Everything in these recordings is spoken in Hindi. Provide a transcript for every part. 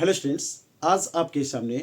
हेलो स्टूडेंट्स, आज आपके सामने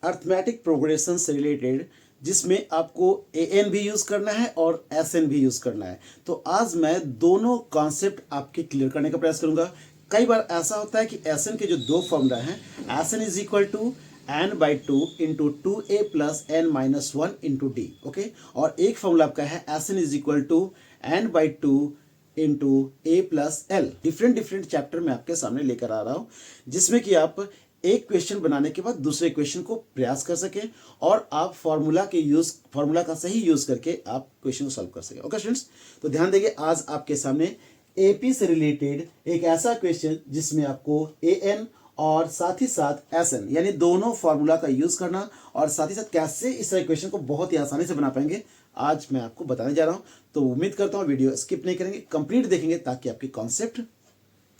अर्थमेटिक प्रोग्रेशन से रिलेटेड जिसमें आपको ए एन भी यूज़ करना है और एस एन भी यूज़ करना है। तो आज मैं दोनों कॉन्सेप्ट आपके क्लियर करने का प्रयास करूंगा। कई बार ऐसा होता है कि एस एन के जो दो फॉर्मूला हैं, S N is equal to N by two into two A plus N minus one into D. Okay, और एक फॉर्मूला आपका है S N is equal to N by two into A plus L. Different different chapter में आपके सामने लेकर आ रहा हूं, जिसमें कि आप एक क्वेश्चन बनाने के बाद दूसरे क्वेश्चन को प्रयास कर सकें और आप फॉर्मूला का सही यूज करके आप क्वेश्चन को सॉल्व कर सकें। ओके स्टूडेंट्स, तो ध्यान देंगे, आज आपके सामने एपी से रिलेटेड एक ऐसा क्वेश्चन जिसमें आपको ए एन और साथ ही साथ एस एन यानी दोनों फॉर्मूला का यूज करना और साथ ही साथ कैसे इस क्वेश्चन को बहुत ही आसानी से बना पाएंगे, आज मैं आपको बताने जा रहा हूं। तो उम्मीद करता हूं वीडियो स्किप नहीं करेंगे, कंप्लीट देखेंगे ताकि आपके कॉन्सेप्ट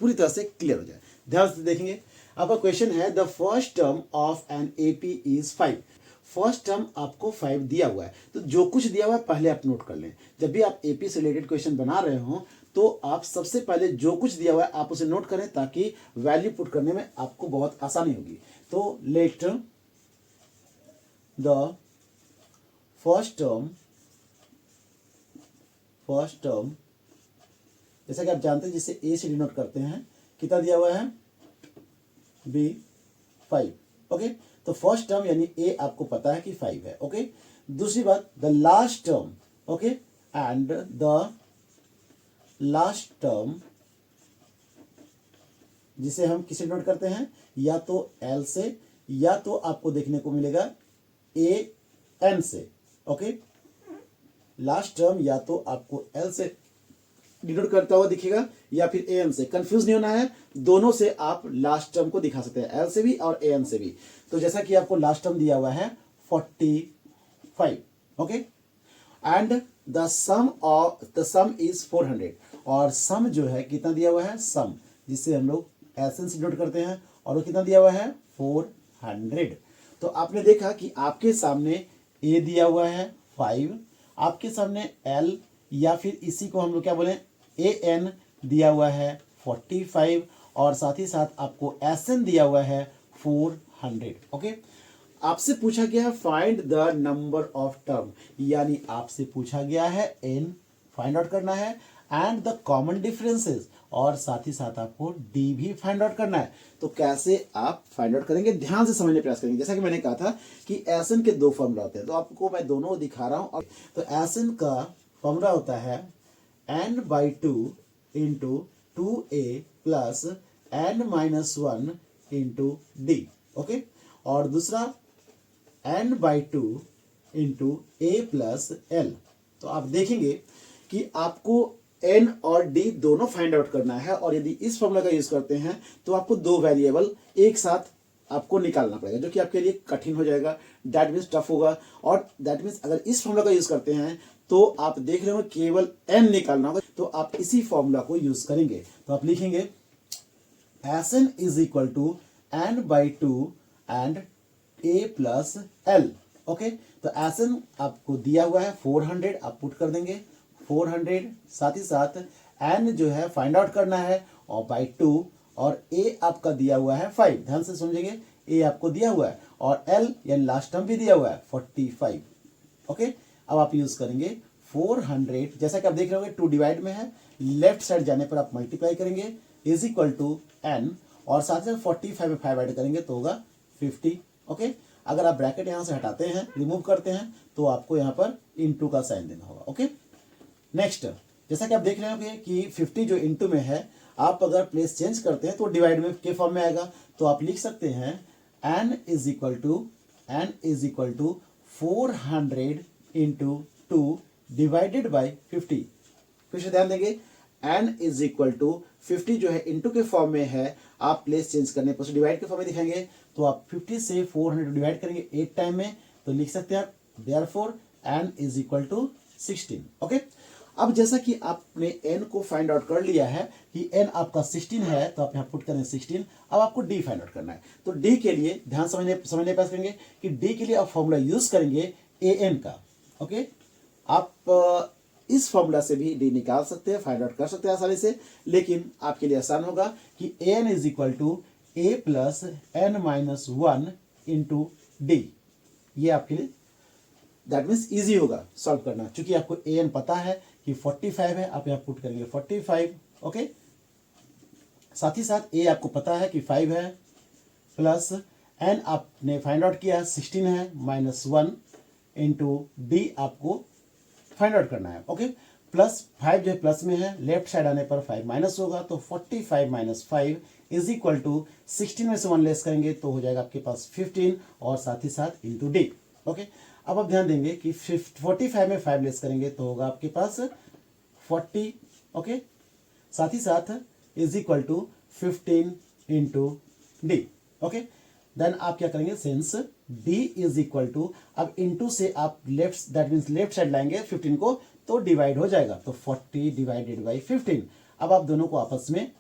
पूरी तरह से क्लियर हो जाए। ध्यान से देखेंगे। आपका क्वेश्चन है the first term of an AP is 5। First term आपको 5 दिया हुआ है, तो जो कुछ दिया हुआ है पहले आप नोट कर लें। जब भी आप एपी से रिलेटेड क्वेश्चन बना रहे हो तो आप सबसे पहले जो कुछ दिया हुआ है आप उसे नोट करें ताकि वैल्यू पुट करने में आपको बहुत आसानी होगी। तो लेट द फर्स्ट टर्म जैसा कि आप जानते हैं जिसे ए से डिनोट करते हैं, कितना दिया हुआ है बी 5। ओके, तो फर्स्ट टर्म यानी ए आपको पता है कि 5 है। ओके, दूसरी बात the last term. Okay, and the last term जिसे हम किसे नोट करते हैं, या तो एल से या तो आपको देखने को मिलेगा ए एन से। ओके, लास्ट टर्म या तो आपको एल से डिनोट करता हुआ दिखेगा या फिर ए एन से। कंफ्यूज नहीं होना है, दोनों से आप लास्ट टर्म को दिखा सकते हैं, एल से भी और ए एन से भी। तो जैसा कि आपको लास्ट टर्म दिया हुआ है 45। Okay, and the some is 400, और सम जो है कितना दिया हुआ है, सम जिससे हम लोग एस एन से डिनोट करते हैं, और वो कितना दिया हुआ है 400। तो आपने देखा कि आपके सामने ए दिया हुआ है 5, आपके सामने एल या फिर इसी को हम लोग क्या बोलें ए एन दिया हुआ है 45, और साथ ही साथ आपको एस एन दिया हुआ है 400। ओके, आपसे पूछा गया है find the number of term, यानी आपसे पूछा गया है एन फाइंड आउट करना है एंड द कॉमन डिफरेंसेस, और साथ ही साथ आपको डी भी फाइंड आउट करना है। तो कैसे आप फाइंड आउट करेंगे, ध्यान से समझने प्रयास करेंगे। जैसा कि मैंने कहा था कि एस एन के दो फॉर्मूला होते हैं, तो आपको मैं दोनों दिखा रहा हूं। तो एस एन का फॉर्मूला होता है n by two into two A plus N minus one into D. Okay, और दूसरा n by two into A plus L. तो आप देखेंगे कि आपको n और d दोनों फाइंड आउट करना है, और यदि इस फॉर्मूला का यूज करते हैं तो आपको दो वेरिएबल एक साथ आपको निकालना पड़ेगा, जो कि आपके लिए कठिन हो जाएगा, दैट मीन्स टफ होगा। और दैट मीन्स अगर इस फॉर्मूला का यूज करते हैं तो आप देख रहे हो केवल n निकालना होगा, तो आप इसी फॉर्मूला को यूज करेंगे। तो आप लिखेंगे S N is equal to N by two and A plus L. Okay, तो एस एन आपको दिया हुआ है 400, आप पुट कर देंगे 400, साथ ही साथ एन जो है फाइंड आउट करना है और बाई टू, और ए आपका दिया हुआ है 5। ध्यान से समझेंगे, ए आपको दिया हुआ है और एल यानी लास्ट टर्म भी दिया हुआ है 45। ओके, अब आप यूज करेंगे 400, जैसा कि आप देख रहे होंगे 2 डिवाइड में है, लेफ्ट साइड जाने पर आप मल्टीप्लाई करेंगे इज इक्वल टू एन, और साथ ही 45 में 5 ऐड करेंगे तो होगा 50। ओके, अगर आप ब्रैकेट यहां से हटाते हैं, रिमूव करते हैं, तो आपको यहां पर इनटू का साइन देना होगा। ओके, नेक्स्ट, जैसा कि आप देख रहे होंगे कि 50 जो इनटू में है, आप अगर प्लेस चेंज करते हैं तो डिवाइड में के फॉर्म में आएगा। तो आप लिख सकते हैं n is equal to 400 into 2 divided by 50। फिर से ध्यान देंगे, n इज इक्वल टू 50 जो है इंटू के फॉर्म में है, आप प्लेस चेंज करने पर डिवाइड के फॉर्म में दिखाएंगे, तो आप 50 से 400 डिवाइड करेंगे 8 टाइम में, तो लिख सकते हैं आप therefore n is equal to 16। Okay, अब जैसा कि आपने n को फाइंड आउट कर लिया है कि n आपका 16 है, तो आप यहाँ पुट करें 16। अब आपको d फाइंड आउट करना है, तो d के लिए ध्यान समझने पास करेंगे कि d के लिए आप फॉर्मूला यूज करेंगे an का। ओके, आप इस फॉर्मूला से भी d निकाल सकते हैं, फाइंड आउट कर सकते हैं आसानी से, लेकिन आपके लिए आसान होगा कि an is equal to a plus n minus 1 into D. ये आपके लिए दैट मीन्स ईजी होगा सॉल्व करना, क्योंकि आपको ए एन पता है कि 45 है, आप यहाँ पुट करेंगे 45। ओके, साथ ही साथ ए आपको पता है कि 5 है, प्लस एन आपने फाइंड आउट किया 16 है, माइनस 1 इंटू डी आपको फाइंड आउट करना है। ओके, प्लस 5 जो प्लस में है, लेफ्ट साइड आने पर 5 माइनस होगा, तो 45 माइनस 5 इज इक्वल टू 16 में से 1 लेस करेंगे तो हो जाएगा आपके पास 15 और साथ ही साथ इंटू डी। ओके, अब आप ध्यान देंगे कि 45 में 5 लेस करेंगे तो होगा आपके पास 40। ओके, साथ ही साथ is equal to 15 into D. Okay, then आप क्या करेंगे, since d is equal to, अब इंटू से आप left that means left side लाएंगे 15 को तो डिवाइड हो जाएगा, तो 40 डिवाइडेड बाई 15। अब आप दोनों को आपस में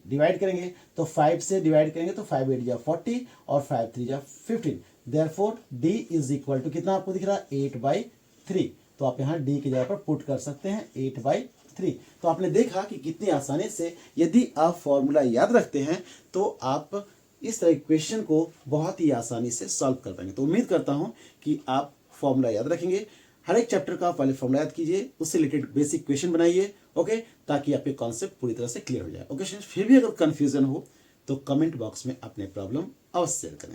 डिवाइड करेंगे तो 5 से डिवाइड करेंगे तो 5 8 जा 40 और 5 3 जा 15। Therefore d is equal to कितना आपको दिख रहा है 8/3, तो आप यहाँ d की जगह पर पुट कर सकते हैं 8/3। तो आपने देखा कि कितनी आसानी से यदि आप फॉर्मूला याद रखते हैं तो आप इस तरह क्वेश्चन को बहुत ही आसानी से सॉल्व कर पाएंगे। तो उम्मीद करता हूं कि आप फॉर्मूला याद रखेंगे। हर एक चैप्टर का पहले फॉर्मूला याद कीजिए, उससे रिलेटेड बेसिक क्वेश्चन बनाइए। ओके, ताकि आपके कॉन्सेप्ट पूरी तरह से क्लियर हो जाए। ओके, फिर भी अगर कंफ्यूजन हो तो कमेंट बॉक्स में अपने प्रॉब्लम अवश्य शेयर करें।